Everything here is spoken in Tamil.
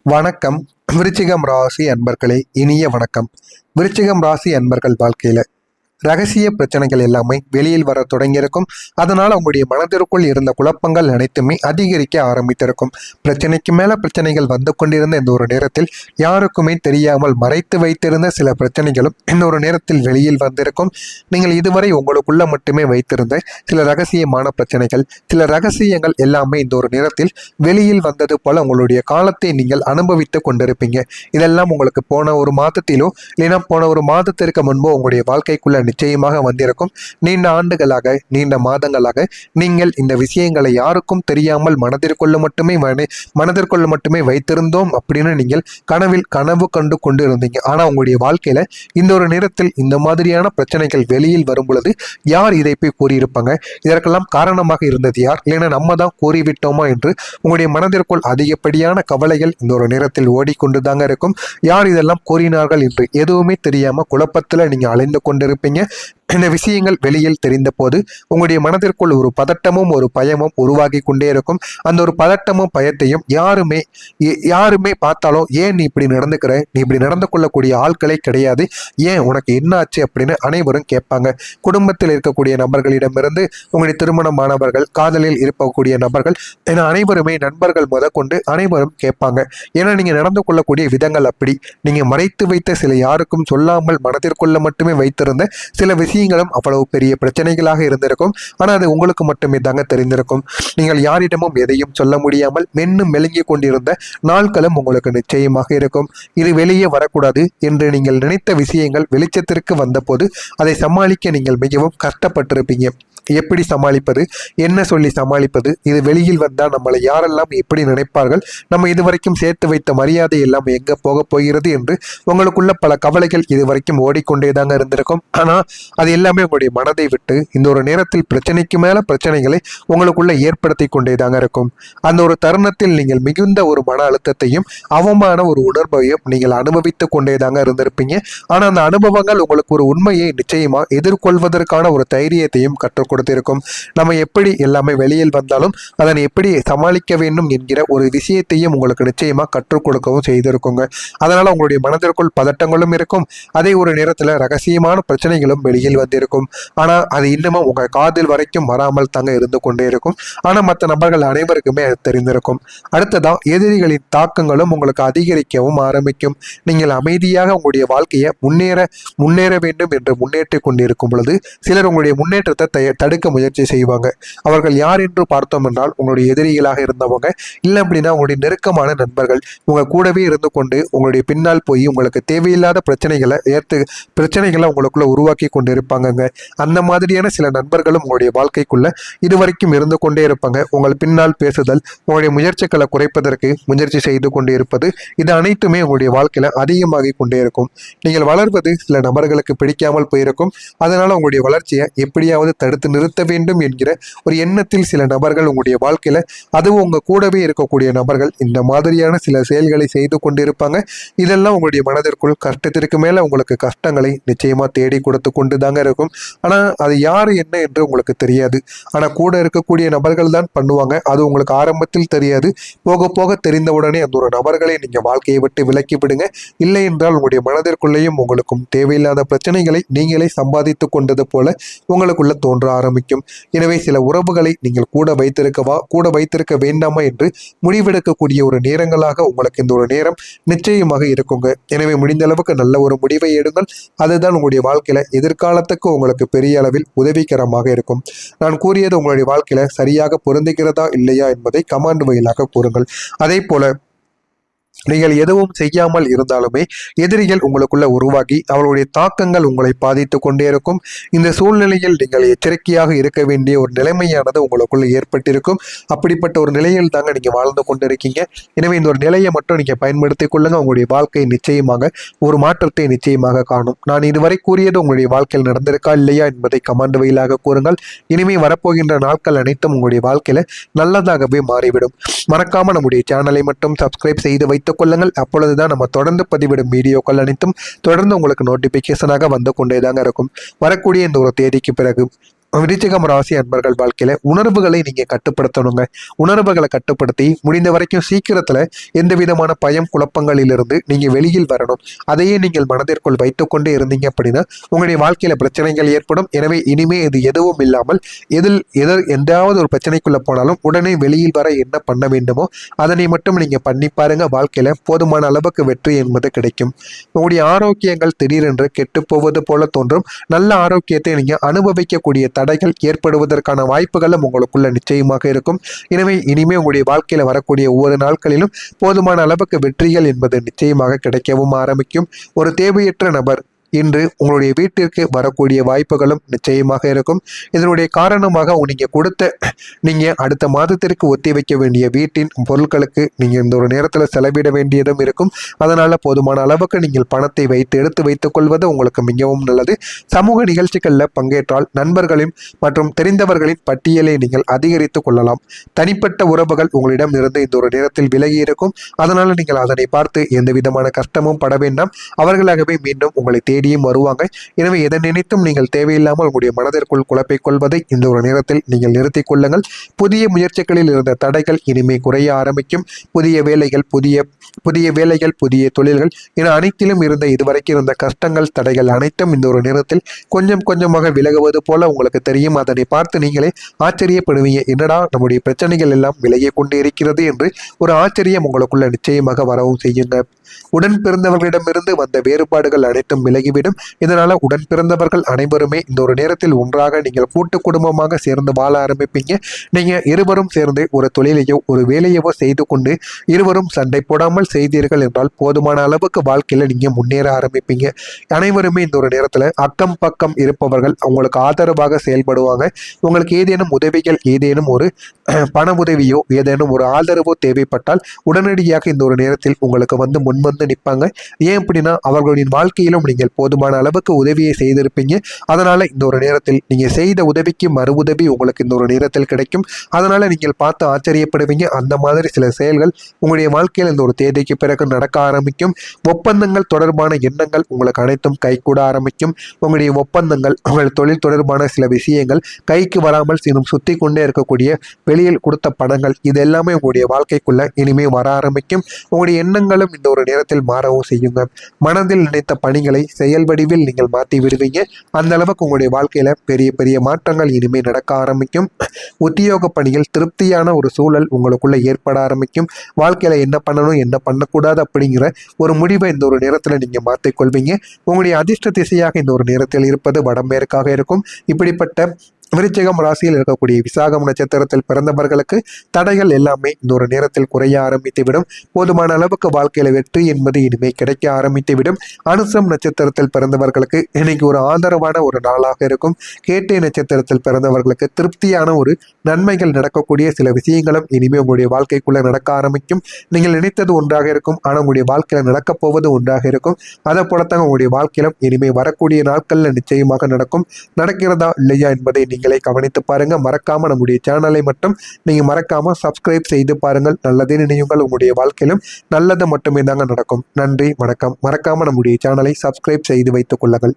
வணக்கம். விருச்சிகம் ராசி அன்பர்களே, இனிய வணக்கம். விருச்சிகம் ராசி அன்பர்கள் வாழ்க்கையில ரகசிய பிரச்சனைகள் எல்லாமே வெளியில் வர தொடங்கியிருக்கும். அதனால உங்களுடைய மனதிற்குள் இருந்த குழப்பங்கள் அனைத்துமே அதிகரிக்க ஆரம்பித்திருக்கும். பிரச்சனைக்கு மேல பிரச்சனைகள் வந்து கொண்டிருந்த இந்த ஒரு நேரத்தில் யாருக்குமே தெரியாமல் மறைத்து வைத்திருந்த சில பிரச்சனைகளும் இன்னொரு நேரத்தில் வெளியில் வந்திருக்கும். நீங்கள் இதுவரை உங்களுக்குள்ள மட்டுமே வைத்திருந்த சில ரகசியமான பிரச்சனைகள், சில ரகசியங்கள் எல்லாமே இந்த ஒரு நேரத்தில் வெளியில் வந்தது போல உங்களுடைய காலத்தை நீங்கள் அனுபவித்து கொண்டிருப்பீங்க. இதெல்லாம் உங்களுக்கு போன ஒரு மாதத்திலோ இல்லைன்னா போன ஒரு மாதத்திற்கு முன்போ உங்களுடைய வாழ்க்கைக்குள்ள நிச்சயமாக வந்திருக்கும். நீண்ட ஆண்டுகளாக, நீண்ட மாதங்களாக நீங்கள் இந்த விஷயங்களை யாருக்கும் தெரியாமல் மனதிற்குள்ள மட்டுமே வைத்திருந்தோம் அப்படின்னு நீங்கள் கனவு கண்டு கொண்டு இருந்தீங்க. ஆனா உங்களுடைய வாழ்க்கையில இந்த ஒரு நேரத்தில் இந்த மாதிரியான பிரச்சனைகள் வெளியில் வரும் பொழுது யார் இதை போய் கூறியிருப்பாங்க, இதற்கெல்லாம் காரணமாக இருந்தது யார், இல்லைன்னா நம்ம தான் கூறிவிட்டோமா என்று உங்களுடைய மனதிற்குள் அதிகப்படியான கவலைகள் இந்த ஒரு நேரத்தில் ஓடிக்கொண்டுதாங்க இருக்கும். யார் இதெல்லாம் கூறினார்கள் என்று எதுவுமே தெரியாம குழப்பத்துல நீங்க அலைந்து கொண்டிருப்பீங்க. இந்த விஷயங்கள் வெளியில் தெரிந்த போது உங்களுடைய மனதிற்குள் ஒரு பதட்டமும் ஒரு பயமும் உருவாகி கொண்டே இருக்கும். அந்த ஒரு பதட்டமும் பயத்தையும் யாருமே பார்த்தாலும், ஏன் நீ இப்படி நடந்துக்கிற, நீ இப்படி நடந்து கொள்ளக்கூடிய ஆட்களே கிடையாது, ஏன் உனக்கு என்ன ஆச்சு அப்படின்னு அனைவரும் கேட்பாங்க. குடும்பத்தில் இருக்கக்கூடிய நபர்களிடமிருந்து உங்களுடைய திருமணமானவர்கள், காதலில் இருக்கக்கூடிய நபர்கள் என அனைவருமே, நண்பர்கள் முதற்கொண்டு அனைவரும் கேட்பாங்க. ஏன்னா நீங்க நடந்து கொள்ளக்கூடிய விதங்கள் அப்படி. நீங்க மறைத்து வைத்த சில யாருக்கும் சொல்லாமல் மனதிற்குள்ள மட்டுமே வைத்திருந்த சில விஷயங்களும் அவ்வளவு பெரிய பிரச்சனைகளாக இருந்திருக்கும். ஆனால் அது உங்களுக்கு மட்டுமே தாங்க தெரிந்திருக்கும். நீங்கள் யாரிடமும் எதையும் சொல்ல முடியாமல் மெழுங்கி கொண்டிருந்த நாட்களும் உங்களுக்கு நிச்சயமாக இருக்கும். இது வெளியே வரக்கூடாது என்று நீங்கள் நினைத்த விஷயங்கள் வெளிச்சத்திற்கு வந்தபோது அதை சமாளிக்க நீங்கள் மிகவும் கஷ்டப்பட்டிருப்பீங்க. எப்படி சமாளிப்பது, என்ன சொல்லி சமாளிப்பது, இது வெளியில் வந்தால் நம்மளை யாரெல்லாம் எப்படி நினைப்பார்கள், நம்ம இதுவரைக்கும் சேர்த்து வைத்த மரியாதை எல்லாம் எங்க போக போகிறது என்று உங்களுக்குள்ள பல கவலைகள் இதுவரைக்கும் ஓடிக்கொண்டேதாங்க இருந்திருக்கும். ஆனா அது எல்லாமே உங்களுடைய மனதை விட்டு இந்த ஒரு நேரத்தில் பிரச்சனைக்கு மேல பிரச்சனைகளை உங்களுக்குள்ள ஏற்படுத்தி கொண்டேதாங்க இருக்கும். அந்த ஒரு தருணத்தில் நீங்கள் மிகுந்த ஒரு மன அழுத்தத்தையும் அவமான ஒரு உணர்வையும் நீங்கள் அனுபவித்து கொண்டேதாங்க இருந்திருப்பீங்க. ஆனா அந்த அனுபவங்கள் உங்களுக்கு ஒரு உண்மையை நிச்சயமா எதிர்கொள்வதற்கான ஒரு தைரியத்தையும் கற்றுக் கொடுத்திருக்கும். நம்ம எப்படி எல்லாமே வெளியில் வந்தாலும் அதனை எப்படி சமாளிக்க வேண்டும் என்கிற ஒரு விஷயத்தையும் உங்களுக்கு நிச்சயமா கற்றுக் கொடுக்கவும் செய்திருக்குங்க. அதனால உங்களுடைய மனதிற்குள் பதட்டங்களும் இருக்கும். அதே ஒரு நேரத்துல ரகசியமான பிரச்சனைகளும் வெளியில் வந்திருக்கும். ஆனா அது இன்னமும் உங்க காதில் வரைக்கும் வராமல் தாங்க இருந்து கொண்டே இருக்கும். ஆனா மற்ற நபர்கள் அனைவருக்குமே அது தெரிந்திருக்கும். அடுத்ததான் எதிரிகளின் தாக்கங்களும் உங்களுக்கு அதிகரிக்கவும் ஆரம்பிக்கும். நீங்கள் அமைதியாக உங்களுடைய வாழ்க்கையை முன்னேற வேண்டும் என்று முன்னேற்றி கொண்டிருக்கும் பொழுது சிலர் உங்களுடைய முன்னேற்றத்தை தடுக்க முயற்சி செய்வாங்க. அவர்கள் யார் என்று பார்த்தோம் என்றால் உங்களுடைய எதிரிகளாக இருந்தவங்க, இல்லை அப்படின்னா உங்களுடைய நெருக்கமான நண்பர்கள், உங்க கூடவே இருந்து கொண்டு உங்களுடைய பின்னால் போய் உங்களுக்கு தேவையில்லாத பிரச்சனைகளை உங்களுக்குள்ள உருவாக்கி கொண்டு இருப்பாங்க. அந்த மாதிரியான சில நண்பர்களும் உங்களுடைய வாழ்க்கைக்குள்ள இதுவரைக்கும் இருந்து கொண்டே இருப்பாங்க. உங்கள் பின்னால் பேசுதல், உங்களுடைய முயற்சிகளை குறைப்பதற்கு முயற்சி செய்து கொண்டே இருப்பது, இது அனைத்துமே உங்களுடைய வாழ்க்கையில அதிகமாகி கொண்டே இருக்கும். நீங்கள் வளர்வது சில நபர்களுக்கு பிடிக்காமல் போயிருக்கும். அதனால உங்களுடைய வளர்ச்சியை எப்படியாவது தடுத்து நிறுத்த வேண்டும் என்கிற ஒரு எண்ணத்தில் சில நபர்கள் உங்களுடைய வாழ்க்கையில, அதுவும் உங்க கூடவே இருக்கக்கூடிய நபர்கள் இந்த மாதிரியான சில செயல்களை செய்து கொண்டிருப்பாங்க. இதெல்லாம் உங்களுடைய மனதிற்குள் கஷ்டத்திற்கு மேல உங்களுக்கு கஷ்டங்களை நிச்சயமா தேடி கொடுத்து கொண்டு தாங்க இருக்கும். ஆனா அது யாரு என்ன என்று உங்களுக்கு தெரியாது. ஆனா கூட இருக்கக்கூடிய நபர்கள் தான் பண்ணுவாங்க. அது உங்களுக்கு ஆரம்பத்தில் தெரியாது. போக போக தெரிந்தவுடனே அந்த ஒரு நபர்களை நீங்க வாழ்க்கையை விட்டு விலக்கி விடுங்க. இல்லை என்றால் உங்களுடைய மனதிற்குள்ளேயும் உங்களுக்கும் தேவையில்லாத பிரச்சனைகளை நீங்களே சம்பாதித்து கொண்டது போல உங்களுக்குள்ள தோன்ற ஆரம்பிக்கும். எனவே சில உறவுகளை நீங்கள் கூட வைத்திருக்க வேண்டாமா என்று முடிவெடுக்கக்கூடிய ஒரு நேரங்களாக உங்களுக்கு இந்த ஒரு நேரம் நிச்சயமாக இருக்குங்க. எனவே முடிந்த அளவுக்கு நல்ல ஒரு முடிவை எடுங்கள். அதுதான் உங்களுடைய வாழ்க்கையில எதிர்காலத்துக்கு உங்களுக்கு பெரிய அளவில் உதவிகரமாக இருக்கும். நான் கூறியது உங்களுடைய வாழ்க்கையில சரியாக பொருந்துகிறதா இல்லையா என்பதை கமெண்ட் வாயிலாக கூறுங்கள். அதே போல நீங்கள் எதுவும் செய்யாமல் இருந்தாலுமே எதிரிகள் உங்களுக்குள்ள உருவாகி அவர்களுடைய தாக்கங்கள் உங்களை பாதித்து கொண்டே இருக்கும். இந்த சூழ்நிலையில் நீங்கள் எச்சரிக்கையாக இருக்க வேண்டிய ஒரு நிலைமையானது உங்களுக்குள்ள ஏற்பட்டிருக்கும். அப்படிப்பட்ட ஒரு நிலையில் தாங்க நீங்க வாழ்ந்து கொண்டிருக்கீங்க. எனவே இந்த ஒரு நிலையை மட்டும் நீங்க பயன்படுத்திக் கொள்ளுங்க. உங்களுடைய வாழ்க்கை நிச்சயமாக ஒரு மாற்றத்தை நிச்சயமாக காணும். நான் இதுவரை கூறியது உங்களுடைய வாழ்க்கையில் நடந்திருக்கா இல்லையா என்பதை கமெண்ட் வாயிலாக கூறுங்கள். இனிமே வரப்போகின்ற நாட்கள் அனைத்தும் உங்களுடைய வாழ்க்கையில நல்லதாகவே மாறிவிடும். மறக்காம நம்முடைய சேனலை மட்டும் சப்ஸ்கிரைப் செய்து வைத்துக் கொள்ளுங்கள். அப்பொழுதுதான் நம்ம தொடர்ந்து பதிவிடும் வீடியோக்கள் அனைத்தும் தொடர்ந்து உங்களுக்கு நோட்டிபிகேஷனாக வந்து கொண்டேதாங்க இருக்கும். வரக்கூடிய இந்த ஒரு தேதிக்கு பிறகு விருச்சிகம் ராசி அன்பர்கள் வாழ்க்கையில உணர்வுகளை நீங்க கட்டுப்படுத்தணுங்க. உணர்வுகளை கட்டுப்படுத்தி முடிந்த வரைக்கும் சீக்கிரத்துல எந்த விதமான பயம் குழப்பங்களிலிருந்து நீங்க வெளியில் வரணும். அதையே நீங்கள் மனதிற்குள் வைத்துக்கொண்டே இருந்தீங்க அப்படின்னா உங்களுடைய வாழ்க்கையில பிரச்சனைகள் ஏற்படும். எனவே இனிமே இது எதுவும் இல்லாமல் எந்தாவது ஒரு பிரச்சனைக்குள்ள போனாலும் உடனே வெளியில் வர என்ன பண்ண வேண்டுமோ அதனை மட்டும் நீங்க பண்ணி பாருங்க. வாழ்க்கையில போதுமான அளவுக்கு வெற்றி என்பது கிடைக்கும். உங்களுடைய ஆரோக்கியங்கள் திடீரென்று கெட்டு போவது போல தோன்றும். நல்ல ஆரோக்கியத்தை நீங்க அனுபவிக்கக்கூடிய தடைகள் ஏற்படுவதற்கான வாய்ப்புகளும் உங்களுக்குள்ள நிச்சயமாக இருக்கும். எனவே இனிமே உங்களுடைய வாழ்க்கையில வரக்கூடிய ஒவ்வொரு நாட்களிலும் போதுமான அளவுக்கு வெற்றிகள் என்பது நிச்சயமாக கிடைக்கவும் ஆரம்பிக்கும். ஒரு தேவையற்ற நபர் இன்று உங்களுடைய வீட்டிற்கு வரக்கூடிய வாய்ப்புகளும் நிச்சயமாக இருக்கும். இதனுடைய காரணமாக நீங்க அடுத்த மாதத்திற்கு ஒத்தி வைக்க வேண்டிய வீட்டின் பொருட்களுக்கு நீங்க இந்த ஒரு நேரத்தில் செலவிட வேண்டியதும் இருக்கும். அதனால போதுமான அளவுக்கு நீங்கள் பணத்தை எடுத்து வைத்துக் கொள்வது உங்களுக்கு மிகவும் நல்லது. சமூக நிகழ்ச்சிகளில் பங்கேற்றால் நண்பர்களின் மற்றும் தெரிந்தவர்களின் பட்டியலை நீங்கள் அதிகரித்துக் கொள்ளலாம். தனிப்பட்ட உறவுகள் உங்களிடம் இருந்து இந்த ஒரு நேரத்தில் விலகி இருக்கும். அதனால நீங்கள் அதனை பார்த்து எந்த விதமான கஷ்டமும் பட வேண்டாம். அவர்களாகவே மீண்டும் உங்களை தேடியும் வருவாங்க. எனவே எதை நினைத்தும் நீங்கள் தேவையில்லாமல் உங்களுடைய மனதிற்குள் குழப்பிக் கொள்வதை இந்த ஒரு நேரத்தில் நீங்கள் நிறுத்திக் கொள்ளுங்கள். புதிய முயற்சிகளில் இருந்த தடைகள் இனிமே குறைய ஆரம்பிக்கும். புதிய வேலைகள் புதிய தொழில்கள் என அனைத்திலும் இருந்த இதுவரைக்கும் இருந்த கஷ்டங்கள் தடைகள் அனைத்தும் இந்த ஒரு நேரத்தில் கொஞ்சம் கொஞ்சமாக விலகுவது போல உங்களுக்கு தெரியும். அதனை பார்த்து நீங்களே ஆச்சரியப்படுவீங்க. என்னடா நம்முடைய பிரச்சனைகள் எல்லாம் விலகி கொண்டு இருக்கிறது என்று ஒரு ஆச்சரியம் உங்களுக்குள்ள நிச்சயமாக வரவும் செய்யுங்க. உடன் பிறந்தவர்களிடமிருந்து வந்த வேறுபாடுகள் அனைத்தும் விலகிவிடும். இதனால உடன் பிறந்தவர்கள் அனைவருமே இந்த ஒரு நேரத்தில் ஒன்றாக நீங்கள் கூட்டு குடும்பமாக சேர்ந்து வாழ ஆரம்பிப்பீங்க. நீங்க இருவரும் சேர்ந்து ஒரு தொழிலையோ ஒரு வேலையவோ செய்து கொண்டு இருவரும் சண்டை போடாமல் செய்தீர்கள் என்றால் போதுமான அளவுக்கு வாழ்க்கையில நீங்க முன்னேற ஆரம்பிப்பீங்க. அனைவருமே இந்த ஒரு நேரத்துல அக்கம் பக்கம் இருப்பவர்கள் உங்களுக்கு ஆதரவாக செயல்படுவாங்க. உங்களுக்கு ஏதேனும் உதவிகள் ஏதேனும் ஒரு பண உதவியோ ஏதேனும் ஒரு ஆதரவோ தேவைப்பட்டால் உடனடியாக இந்த ஒரு நேரத்தில் உங்களுக்கு முன்வந்து நிற்பாங்க. ஏன் அப்படின்னா அவர்களுடைய வாழ்க்கையிலும் நீங்கள் போதுமான அளவுக்கு உதவியை செய்திருப்பீங்க. அதனால இந்த ஒரு நேரத்தில் நீங்க செய்த உதவிக்கு மறு உதவி உங்களுக்கு இந்த ஒரு நேரத்தில் கிடைக்கும். அதனால நீங்கள் பார்த்து ஆச்சரியப்படுவீங்க. அந்த மாதிரி சில செயல்கள் உங்களுடைய வாழ்க்கையில் இந்த ஒரு தேதிக்கு பிறகு நடக்க ஆரம்பிக்கும். ஒப்பந்தங்கள் தொடர்பான எண்ணங்கள் உங்களுக்கு அனைத்தும் கைகூட ஆரம்பிக்கும். உங்களுடைய ஒப்பந்தங்கள் உங்கள் தொழில் தொடர்பான சில விஷயங்கள் கைக்கு வராமல் இன்னும் சுத்தி கொண்டே இருக்கக்கூடிய வெளியில் கொடுத்த பணங்கள் இது எல்லாமே உங்களுடைய வாழ்க்கைக்குள்ள இனிமே வர ஆரம்பிக்கும். உங்களுடைய எண்ணங்களும் இந்த ஒரு நேரத்தில் மாறவும் செய்யுங்க. மனதில் நினைத்த பணிகளை செயல் வடிவில் நீங்கள் மாற்றி விடுவீங்க. அந்த அளவுக்கு உங்களுடைய வாழ்க்கையில பெரிய பெரிய மாற்றங்கள் இனிமே நடக்க ஆரம்பிக்கும். உத்தியோக பணியில் திருப்தியான ஒரு சூழல் உங்களுக்குள்ள ஏற்பட ஆரம்பிக்கும். வாழ்க்கையில என்ன பண்ணணும் என்ன பண்ணக்கூடாது அப்படிங்கிற ஒரு முடிவை இந்த ஒரு நேரத்துல நீங்க மாற்றிக்கொள்வீங்க. உங்களுடைய அதிர்ஷ்ட திசையாக இந்த ஒரு நேரத்தில் இருப்பது வடமேற்காக இருக்கும். இப்படிப்பட்ட விருச்சிகம் ராசியில் இருக்கக்கூடிய விசாகம் நட்சத்திரத்தில் பிறந்தவர்களுக்கு தடைகள் எல்லாமே இந்த ஒரு நேரத்தில் குறைய ஆரம்பித்துவிடும். போதுமான அளவுக்கு வாழ்க்கையில வெற்றி என்பது இனிமே கிடைக்க ஆரம்பித்துவிடும். அனுசம் நட்சத்திரத்தில் பிறந்தவர்களுக்கு இன்னைக்கு ஒரு ஆதரவான ஒரு நாளாக இருக்கும். கேட்டை நட்சத்திரத்தில் பிறந்தவர்களுக்கு திருப்தியான ஒரு நன்மைகள் நடக்கக்கூடிய சில விஷயங்களும் இனிமே உங்களுடைய வாழ்க்கைக்குள்ள நடக்க ஆரம்பிக்கும். நீங்கள் நினைத்தது ஒன்றாக இருக்கும், ஆனால் உங்களுடைய வாழ்க்கையில நடக்கப் போவது ஒன்றாக இருக்கும். அதை போலத்தாங்க உங்களுடைய வாழ்க்கையிலும் இனிமே வரக்கூடிய நாட்கள்ல நிச்சயமாக நடக்கும். நடக்கிறதா இல்லையா என்பதை நீங்களே கவனித்து பாருங்க. மறக்காம நம்முடைய சேனலை மட்டும் நீங்க மறக்காம சப்ஸ்கிரைப் செய்து பாருங்கள். நல்லதே நினைவுங்கள் உங்களுடைய வாழ்க்கையிலும் நல்லது மட்டுமே தாங்க நடக்கும். நன்றி, வணக்கம். மறக்காம நம்முடைய சேனலை சப்ஸ்கிரைப் செய்து வைத்துக் கொள்ளுங்கள்.